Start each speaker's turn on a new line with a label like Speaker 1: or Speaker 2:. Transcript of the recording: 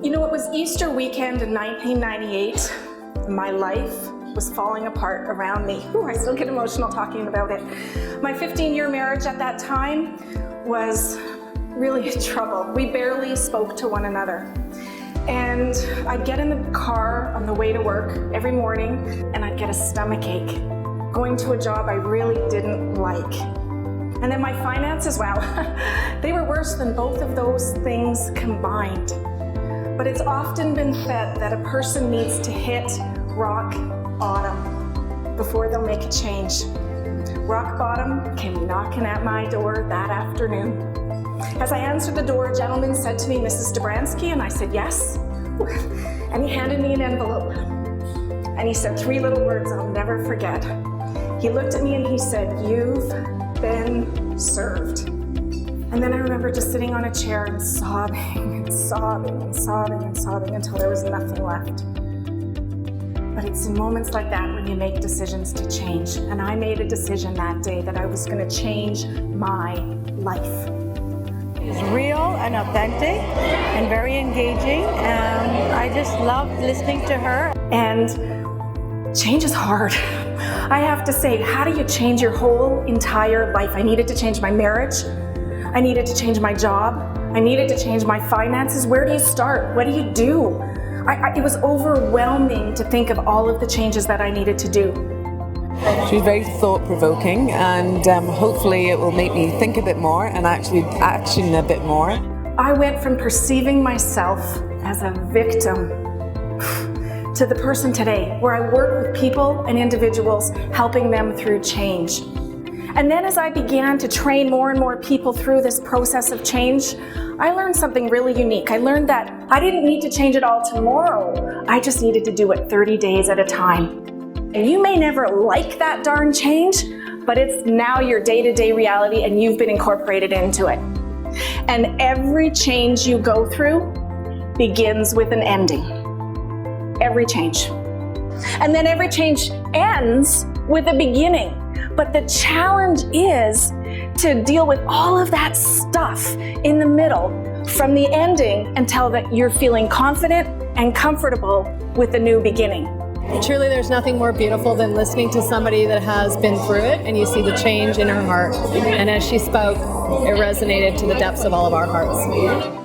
Speaker 1: You know, it was Easter weekend in 1998. My life was falling apart around me. Ooh, I still get emotional talking about it. My 15-year marriage at that time was really in trouble. We barely spoke to one another. And I'd get in the car on the way to work every morning and I'd get a stomach ache, going to a job I really didn't like. And then my finances, wow, they were worse than both of those things combined. But it's often been said that a person needs to hit rock bottom before they'll make a change. Rock bottom came knocking at my door that afternoon. As I answered the door, a gentleman said to me, "Mrs. Dobransky," and I said, "Yes." And he handed me an envelope. And he said 3 little words I'll never forget. He looked at me and he said, "You've been served." And then I remember just sitting on a chair and sobbing and sobbing and sobbing and sobbing until there was nothing left. But it's in moments like that when you make decisions to change. And I made a decision that day that I was going to change my life.
Speaker 2: It's real and authentic and very engaging. I just loved listening to her.
Speaker 1: And change is hard. I have to say, how do you change your whole entire life? I needed to change my marriage. I needed to change my job. I needed to change my finances. Where do you start? What do you do? It was overwhelming to think of all of the changes that I needed to do.
Speaker 3: She was very thought-provoking, and hopefully it will make me think a bit more and actually action a bit more.
Speaker 1: I went from perceiving myself as a victim to the person today where I work with people and individuals, helping them through change. And then as I began to train more and more people through this process of change, I learned something really unique. I learned that I didn't need to change it all tomorrow. I just needed to do it 30 days at a time. And you may never like that darn change, but it's now your day-to-day reality and you've been incorporated into it. And every change you go through begins with an ending. Every change. And then every change ends with a beginning. But the challenge is to deal with all of that stuff in the middle from the ending until that you're feeling confident and comfortable with the new beginning.
Speaker 4: Truly, there's nothing more beautiful than listening to somebody that has been through it and you see the change in her heart. And as she spoke, it resonated to the depths of all of our hearts.